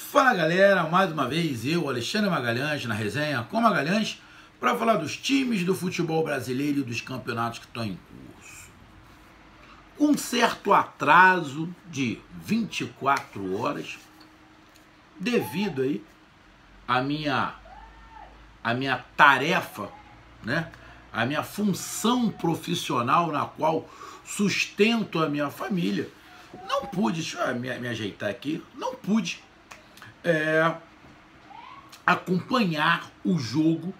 Fala galera, mais uma vez eu, Alexandre Magalhães, na resenha com Magalhães, para falar dos times do futebol brasileiro e dos campeonatos que estão em curso. Com um certo atraso de 24 horas, devido aí à minha tarefa, né? A minha função profissional na qual sustento a minha família, não pude, deixa eu me ajeitar aqui, não pude acompanhar o jogo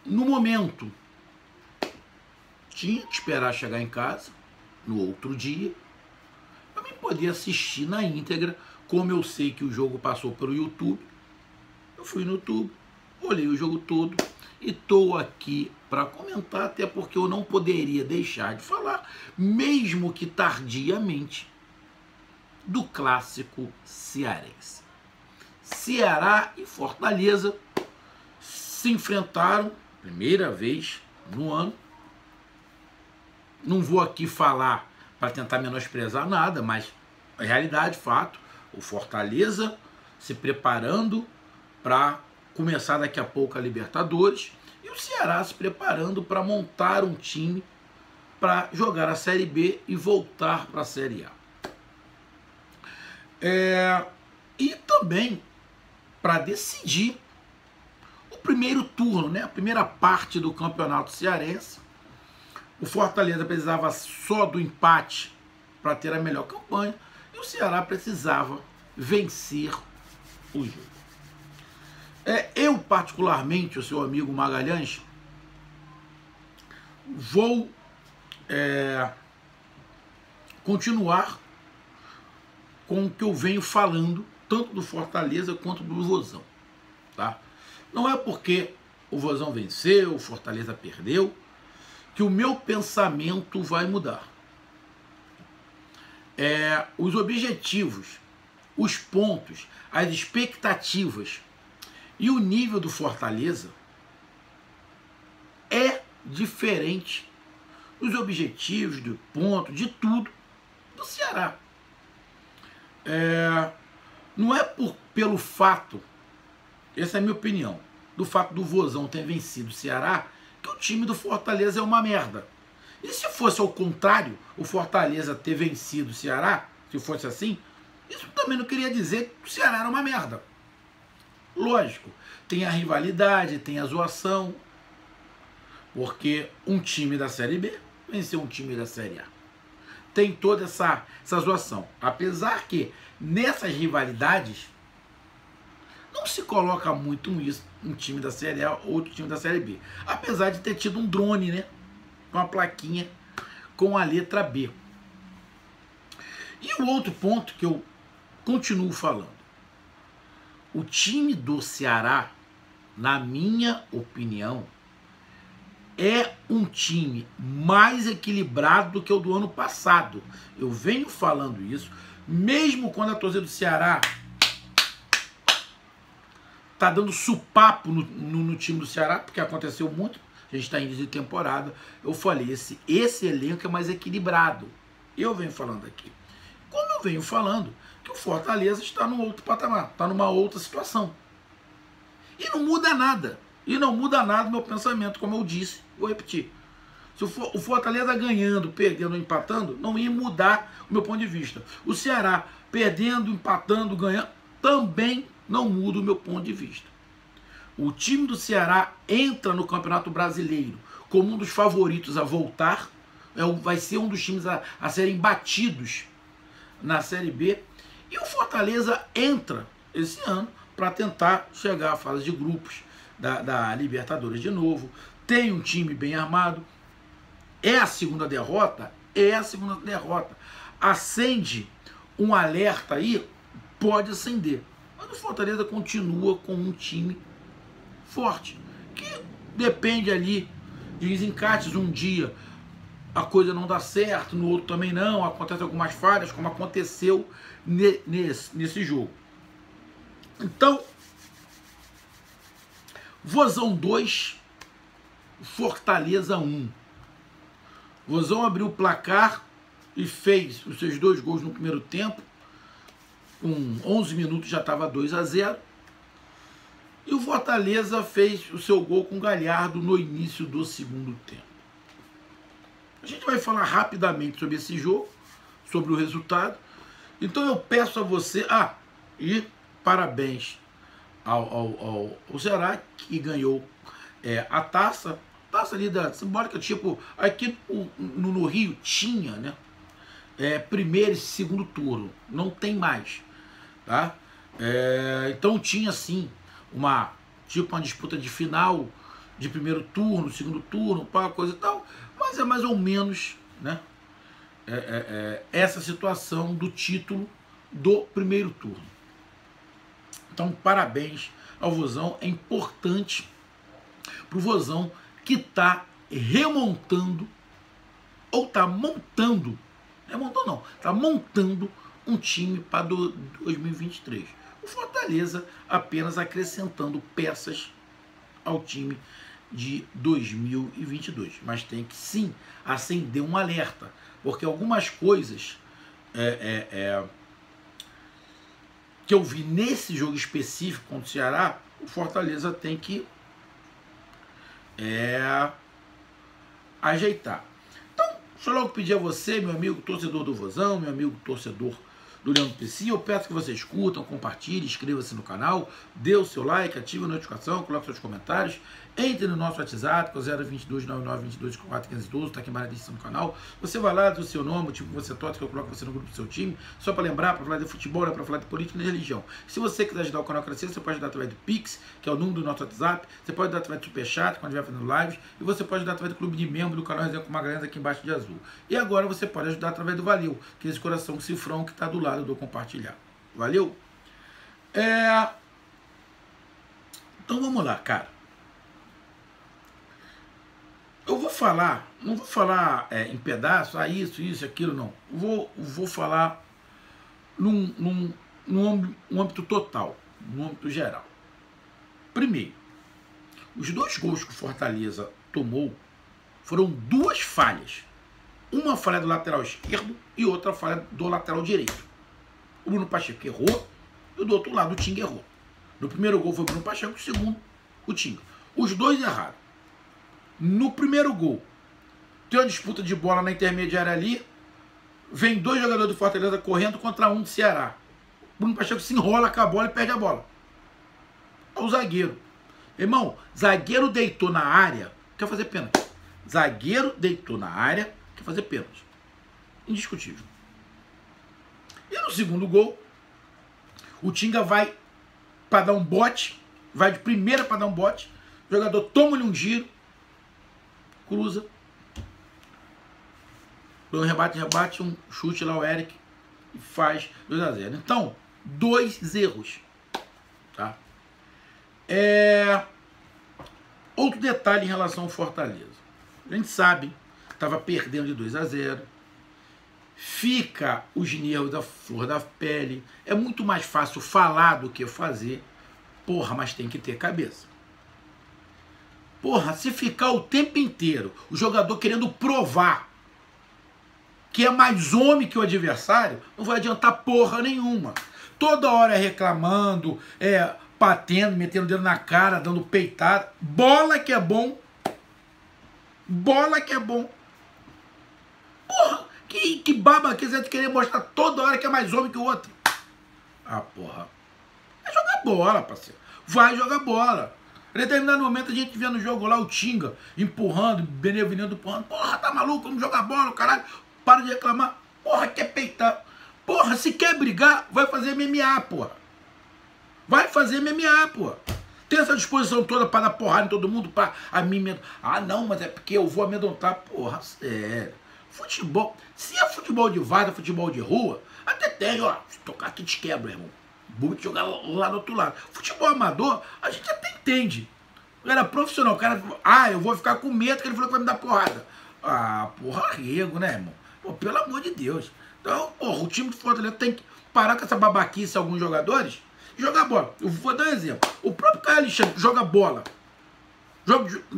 no momento. Tinha que esperar chegar em casa no outro dia para mim poder assistir na íntegra. Como eu sei que o jogo passou pelo YouTube, eu fui no YouTube, olhei o jogo todo e estou aqui para comentar, até porque eu não poderia deixar de falar, mesmo que tardiamente, do clássico cearense. Ceará e Fortaleza se enfrentaram, primeira vez no ano. Não vou aqui falar para tentar menosprezar nada, mas a realidade, fato, o Fortaleza se preparando para começar daqui a pouco a Libertadores e o Ceará se preparando para montar um time para jogar a Série B e voltar para a Série A. E também para decidir o primeiro turno, né? A primeira parte do campeonato cearense. O Fortaleza precisava só do empate para ter a melhor campanha e o Ceará precisava vencer o jogo. Eu, particularmente, o seu amigo Magalhães, vou continuar com o que eu venho falando, tanto do Fortaleza quanto do Vozão. Tá? Não é porque o Vozão venceu, o Fortaleza perdeu, que o meu pensamento vai mudar. Os objetivos, os pontos, as expectativas e o nível do Fortaleza é diferente dos objetivos, do ponto, de tudo do Ceará. Não é pelo fato, essa é a minha opinião, do fato do Vozão ter vencido o Ceará, que o time do Fortaleza é uma merda. E se fosse ao contrário, o Fortaleza ter vencido o Ceará, se fosse assim, isso também não queria dizer que o Ceará era uma merda. Lógico, tem a rivalidade, tem a zoação, porque um time da Série B venceu um time da Série A. Tem toda essa zoação. Apesar que nessas rivalidades não se coloca muito um time da Série A ou outro time da Série B. Apesar de ter tido um drone, né? Com uma plaquinha com a letra B. E o outro ponto que eu continuo falando. O time do Ceará, na minha opinião, é um time mais equilibrado do que o do ano passado. Eu venho falando isso, mesmo quando a torcida do Ceará tá dando supapo no time do Ceará, porque aconteceu muito, a gente está em início de temporada, eu falei, esse elenco é mais equilibrado. Eu venho falando aqui. Como eu venho falando, que o Fortaleza está num outro patamar, está numa outra situação. E não muda nada. E não muda nada o meu pensamento, como eu disse, vou repetir. Se o Fortaleza ganhando, perdendo ou empatando, não ia mudar o meu ponto de vista. O Ceará perdendo, empatando, ganhando, também não muda o meu ponto de vista. O time do Ceará entra no Campeonato Brasileiro como um dos favoritos a voltar, vai ser um dos times a serem batidos na Série B, e o Fortaleza entra esse ano para tentar chegar à fase de grupos da Libertadores de novo. Tem um time bem armado. É a segunda derrota? É a segunda derrota. Acende um alerta aí? Pode acender. Mas o Fortaleza continua com um time forte, que depende ali de desencates. Um dia a coisa não dá certo, no outro também não, acontecem algumas falhas, como aconteceu nesse jogo. Então, Vozão 2, Fortaleza 1. Vozão abriu o placar e fez os seus 2 gols no primeiro tempo. com 11 minutos já estava 2-0. E o Fortaleza fez o seu gol com o Galhardo no início do segundo tempo. A gente vai falar rapidamente sobre esse jogo, sobre o resultado. Então eu peço a você... e parabéns ao Ceará, que ganhou a taça ali da simbólica, tipo, aqui no Rio tinha, né? Primeiro e segundo turno, não tem mais, tá? Então tinha sim uma disputa de final de primeiro turno, segundo turno, coisa e tal, mas é mais ou menos, né? Essa situação do título do primeiro turno. Então, parabéns ao Vozão, é importante para o Vozão que está remontando, ou está montando, está montando um time para 2023. O Fortaleza apenas acrescentando peças ao time de 2022. Mas tem que sim acender um alerta, porque algumas coisas que eu vi nesse jogo específico contra o Ceará, o Fortaleza tem que ajeitar. Então, deixa eu logo pedir a você, meu amigo torcedor do Vozão, meu amigo torcedor do Leandro PC, eu peço que vocês curtam, compartilhem, inscreva-se no canal, dê o seu like, ative a notificação, coloque seus comentários, entre no nosso WhatsApp, que é o 022 9922 4512, está aqui embaixo na descrição do canal. Você vai lá, diz o seu nome, o time que você torce, que eu coloco você no grupo do seu time, só para lembrar, para falar de futebol, para falar de política e de religião. Se você quiser ajudar o canal a crescer, você pode ajudar através do Pix, que é o número do nosso WhatsApp, você pode ajudar através do Superchat, quando estiver fazendo lives, e você pode ajudar através do clube de membro do canal Resenha com Magalhães, aqui embaixo de azul. E agora você pode ajudar através do Valeu, que é esse coração cifrão que está do lado do compartilhar. Valeu? Então vamos lá, cara. Eu vou falar, não vou falar em pedaços, isso, aquilo, não. Vou falar num âmbito total, num âmbito geral. Primeiro, os dois gols que o Fortaleza tomou foram duas falhas. Uma falha do lateral esquerdo e outra falha do lateral direito. O Bruno Pacheco errou e do outro lado o Tinga errou. No primeiro gol foi o Bruno Pacheco, no segundo o Tinga. Os dois erraram. No primeiro gol, tem uma disputa de bola na intermediária ali, vem dois jogadores do Fortaleza correndo contra um do Ceará. O Bruno Pacheco se enrola com a bola e perde a bola. O zagueiro. Irmão, zagueiro deitou na área, quer fazer pênalti. Zagueiro deitou na área, quer fazer pênalti. Indiscutível. E no segundo gol, o Tinga vai para dar um bote, vai de primeira para dar um bote, o jogador toma-lhe um giro, cruza, um rebate, um chute lá o Eric e faz 2-0. Então, 2 erros, tá? Outro detalhe em relação ao Fortaleza. A gente sabe, estava perdendo de 2-0, fica os nervos da flor da pele, é muito mais fácil falar do que fazer, porra, mas tem que ter cabeça. Porra, se ficar o tempo inteiro o jogador querendo provar que é mais homem que o adversário, não vai adiantar porra nenhuma. Toda hora reclamando, batendo, metendo o dedo na cara, dando peitada. Bola que é bom. Bola que é bom. Porra, que baba que você querer mostrar toda hora que é mais homem que o outro. Porra. Vai jogar bola, parceiro. Vai jogar bola. Em determinado momento a gente vê no jogo lá o Tinga empurrando, Benevenuto empurrando. Porra, tá maluco? Vamos jogar bola, caralho. Para de reclamar. Porra, quer peitar. Porra, se quer brigar, vai fazer MMA, porra. Vai fazer MMA, porra. Tem essa disposição toda para dar porrada em todo mundo, para amedrontar. Não, mas é porque eu vou amedrontar. Porra, sério. Futebol. Se é futebol de vaga, futebol de rua, até tem, ó. Se tocar aqui te quebra, irmão. Vou te jogar lá do outro lado. Futebol amador, a gente até entende. O cara profissional, o cara, eu vou ficar com medo que ele falou que vai me dar porrada. Porra, arrego, né, irmão? Pô, pelo amor de Deus. Então, porra, o time do Fortaleza tem que parar com essa babaquice, alguns jogadores, e jogar bola. Eu vou dar um exemplo. O próprio Caio Alexandre joga bola.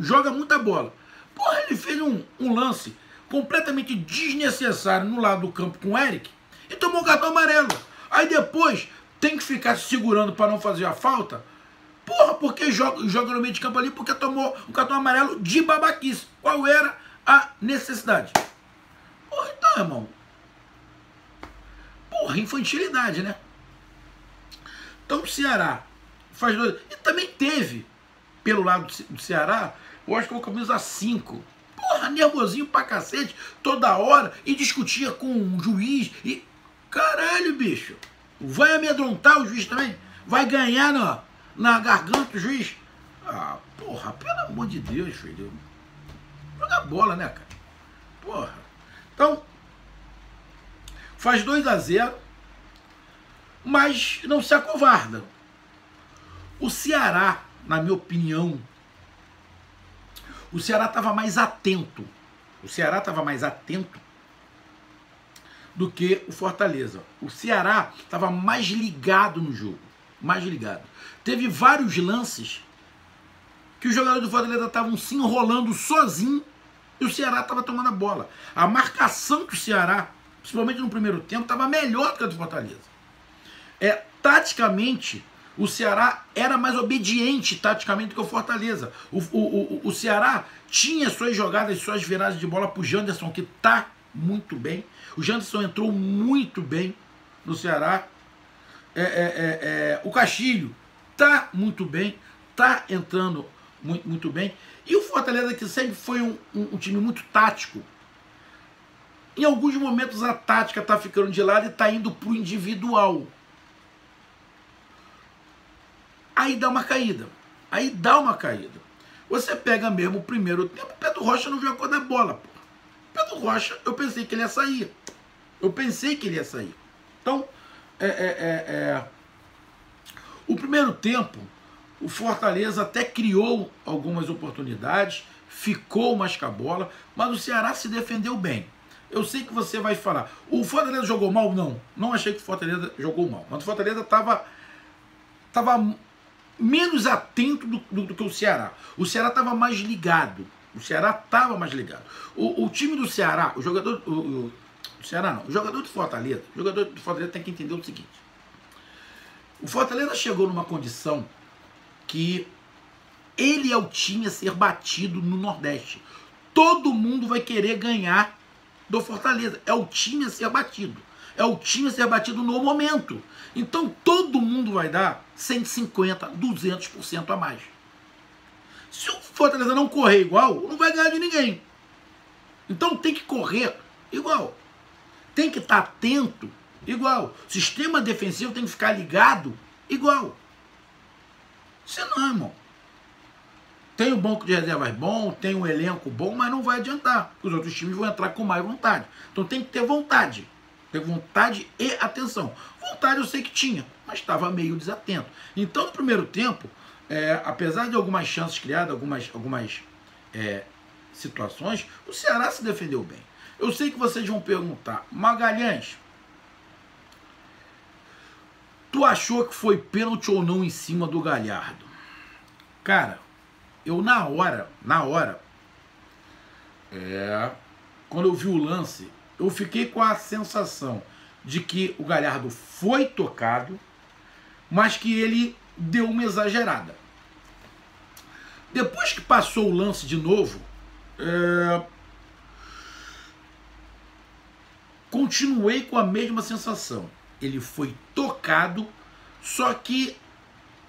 Joga muita bola. Porra, ele fez um lance completamente desnecessário no lado do campo com o Eric e tomou um cartão amarelo. Aí depois tem que ficar se segurando para não fazer a falta. Porra, porque joga no meio de campo ali porque tomou um cartão amarelo de babaquice. Qual era a necessidade? Porra, então, irmão. Porra, infantilidade, né? Então o Ceará faz 2. E também teve, pelo lado do Ceará, eu acho que eu camisa 5. Porra, nervosinho pra cacete, toda hora, e discutia com o juiz. E caralho, bicho. Vai amedrontar o juiz também? Vai ganhar na garganta do juiz? Ah, porra, pelo amor de Deus, filho. Joga bola, né, cara? Porra. Então, faz 2-0, mas não se acovarda. O Ceará, na minha opinião, o Ceará estava mais atento. O Ceará estava mais atento do que o Fortaleza. O Ceará estava mais ligado no jogo. Mais ligado. Teve vários lances que os jogadores do Fortaleza estavam se enrolando sozinho e o Ceará estava tomando a bola. A marcação do Ceará, principalmente no primeiro tempo, estava melhor do que a do Fortaleza. Taticamente, o Ceará era mais obediente taticamente do que o Fortaleza. O Ceará tinha suas jogadas, suas viradas de bola para o Janderson, que está muito bem. O Janderson entrou muito bem no Ceará. O Castilho está muito bem, está entrando muito bem. E o Fortaleza, que sempre foi um time muito tático, em alguns momentos a tática está ficando de lado e está indo para o individual. Aí dá uma caída. Você pega mesmo o primeiro tempo, o Pedro Rocha não viu a cor da bola. Pô. Pedro Rocha, eu pensei que ele ia sair. Então, o primeiro tempo, o Fortaleza até criou algumas oportunidades, ficou mais com a bola, mas o Ceará se defendeu bem. Eu sei que você vai falar, o Fortaleza jogou mal? Não achei que o Fortaleza jogou mal. Mas o Fortaleza estava menos atento do que o Ceará. O Ceará estava mais ligado. O time do Ceará, o jogador do Fortaleza, tem que entender o seguinte. O Fortaleza chegou numa condição que ele é o time a ser batido no Nordeste. Todo mundo vai querer ganhar do Fortaleza. É o time a ser batido. É o time a ser batido no momento. Então todo mundo vai dar 150%, 200% a mais. Se o Fortaleza não correr igual, não vai ganhar de ninguém. Então tem que correr igual. Tem que estar atento igual. Sistema defensivo tem que ficar ligado igual. Senão, irmão, tem um banco de reservas bom, tem um elenco bom, mas não vai adiantar. Os outros times vão entrar com mais vontade. Então tem que ter vontade. Ter vontade e atenção. Vontade eu sei que tinha, mas estava meio desatento. Então no primeiro tempo, apesar de algumas chances criadas, algumas situações, o Ceará se defendeu bem. Eu sei que vocês vão perguntar, Magalhães, tu achou que foi pênalti ou não em cima do Galhardo? Cara, eu na hora, quando eu vi o lance, eu fiquei com a sensação de que o Galhardo foi tocado, mas que ele deu uma exagerada. Depois que passou o lance de novo, continuei com a mesma sensação. Ele foi tocado, só que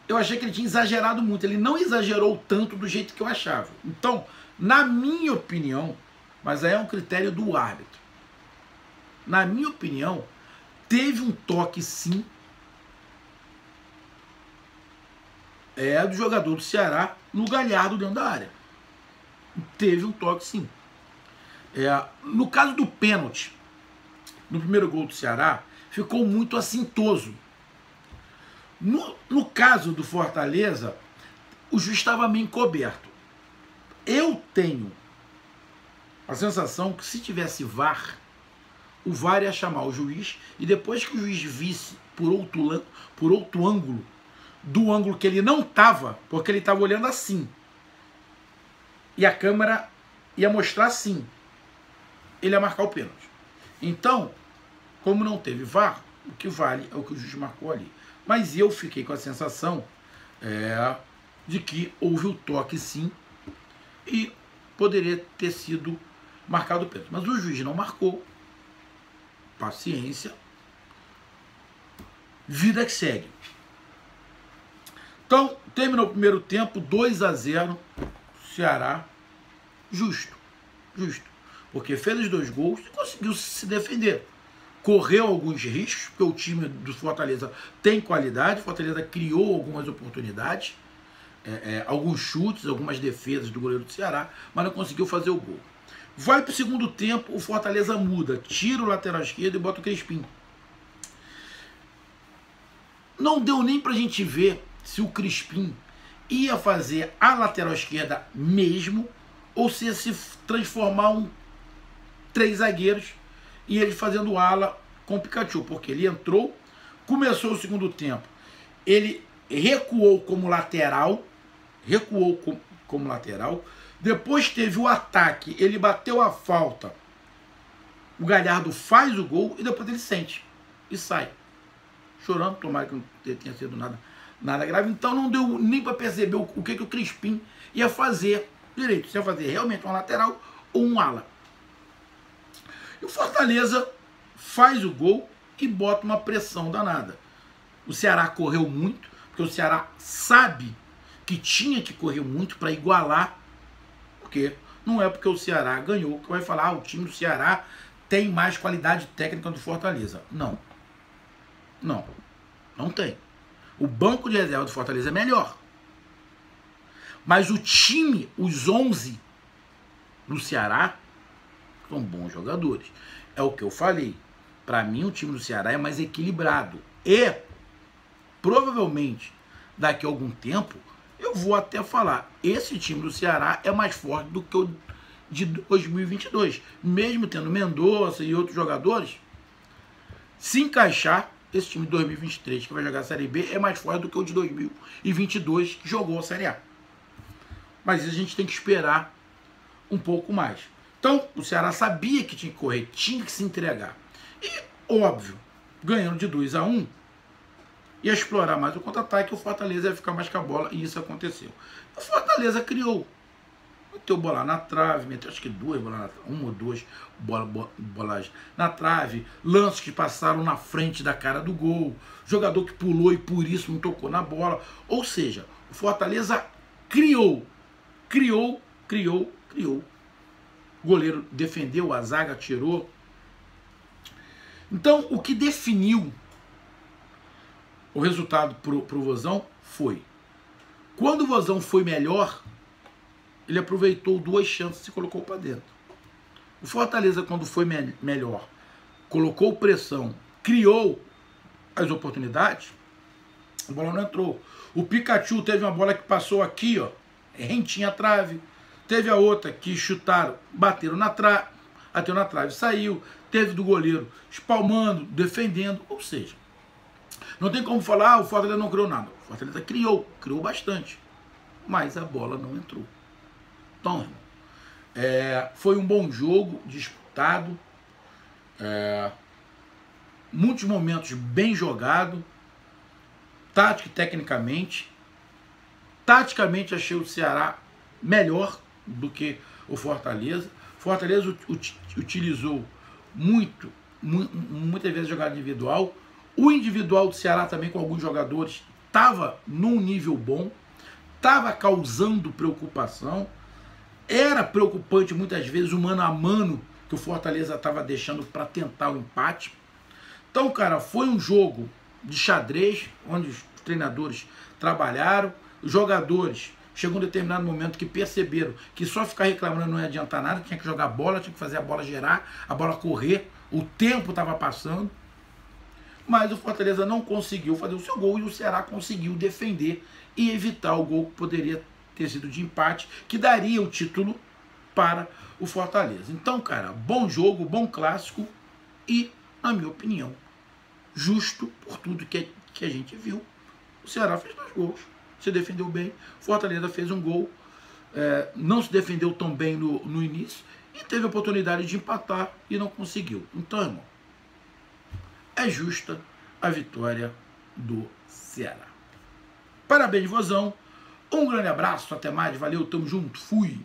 eu achei que ele tinha exagerado muito. Ele não exagerou tanto do jeito que eu achava. Então, na minha opinião, mas aí é um critério do árbitro, na minha opinião, teve um toque sim, do jogador do Ceará no Galhardo dentro da área. Teve um toque sim. No caso do pênalti, no primeiro gol do Ceará, ficou muito assintoso. No caso do Fortaleza, o juiz estava meio encoberto. Eu tenho a sensação que se tivesse VAR, o VAR ia chamar o juiz e depois que o juiz visse por outro ângulo, do ângulo que ele não estava, porque ele estava olhando assim, e a câmera ia mostrar assim, ele ia marcar o pênalti. Então, como não teve VAR, O que vale é o que o juiz marcou ali. Mas eu fiquei com a sensação de que houve o toque sim e poderia ter sido marcado o pênalti. Mas o juiz não marcou. Paciência. Vida que segue. Então, terminou o primeiro tempo, 2-0, Ceará, justo. Porque fez os 2 gols e conseguiu se defender. Correu alguns riscos, porque o time do Fortaleza tem qualidade, o Fortaleza criou algumas oportunidades, alguns chutes, algumas defesas do goleiro do Ceará, mas não conseguiu fazer o gol. Vai para o segundo tempo, o Fortaleza muda, tira o lateral esquerdo e bota o Crispim. Não deu nem pra gente ver se o Crispim ia fazer a lateral esquerda mesmo, ou se ia se transformar um 3 zagueiros e ele fazendo ala com o Pikachu, porque ele entrou, começou o segundo tempo, ele recuou como lateral, depois teve o ataque, ele bateu a falta, o Galhardo faz o gol e depois ele sente e sai. Chorando, tomara que não tenha sido nada grave. Então não deu nem para perceber o que o Crispim ia fazer direito. Se ia fazer realmente uma lateral ou um ala. E o Fortaleza faz o gol e bota uma pressão danada. O Ceará correu muito, porque o Ceará sabe que tinha que correr muito para igualar, porque não é porque o Ceará ganhou que vai falar o time do Ceará tem mais qualidade técnica do Fortaleza. Não tem. O banco de reserva do Fortaleza é melhor. Mas o time, os 11 do Ceará, são bons jogadores. É o que eu falei. Para mim, o time do Ceará é mais equilibrado. E, provavelmente, daqui a algum tempo, eu vou até falar, esse time do Ceará é mais forte do que o de 2022. Mesmo tendo Mendonça e outros jogadores, se encaixar, esse time de 2023 que vai jogar a Série B é mais forte do que o de 2022 que jogou a Série A. Mas a gente tem que esperar um pouco mais. Então, o Ceará sabia que tinha que correr, tinha que se entregar. E, óbvio, ganhando de 2-1, ia explorar mais o contra-ataque, o Fortaleza ia ficar mais com a bola, e isso aconteceu. O Fortaleza criou. Meteu bola na trave, meteu acho que 2 bolas na trave, 1 ou 2 bolas na trave, lances que passaram na frente da cara do gol, jogador que pulou e por isso não tocou na bola. Ou seja, o Fortaleza criou. O goleiro defendeu, a zaga tirou. Então, o que definiu o resultado pro Vozão foi: quando o Vozão foi melhor, ele aproveitou 2 chances e colocou para dentro. O Fortaleza, quando foi melhor, colocou pressão, criou as oportunidades, a bola não entrou. O Pikachu teve uma bola que passou aqui, ó, rentinha a trave. Teve a outra que chutaram, bateram na trave, bateu na trave, saiu. Teve do goleiro espalmando, defendendo. Ou seja, não tem como falar, o Fortaleza não criou nada. O Fortaleza criou bastante, mas a bola não entrou. Então, irmão, foi um bom jogo, disputado, muitos momentos bem jogado, tático e tecnicamente. Taticamente achei o Ceará melhor do que o Fortaleza. O Fortaleza utilizou muitas vezes jogada individual. O individual do Ceará também, com alguns jogadores, estava num nível bom, estava causando preocupação. Era preocupante muitas vezes o mano a mano que o Fortaleza estava deixando para tentar o empate. Então, cara, foi um jogo de xadrez, onde os treinadores trabalharam, os jogadores chegou um determinado momento que perceberam que só ficar reclamando não ia adiantar nada, tinha que jogar bola, tinha que fazer a bola gerar, a bola correr, o tempo estava passando, mas o Fortaleza não conseguiu fazer o seu gol e o Ceará conseguiu defender e evitar o gol que poderia ter sido de empate, que daria o título para o Fortaleza. Então, cara, bom jogo, bom clássico e, na minha opinião, justo por tudo que a gente viu. O Ceará fez 2 gols, se defendeu bem, Fortaleza fez um gol, não se defendeu tão bem no início e teve a oportunidade de empatar e não conseguiu. Então, irmão, é justa a vitória do Ceará. Parabéns, Vozão. Um grande abraço, até mais, valeu, tamo junto, fui.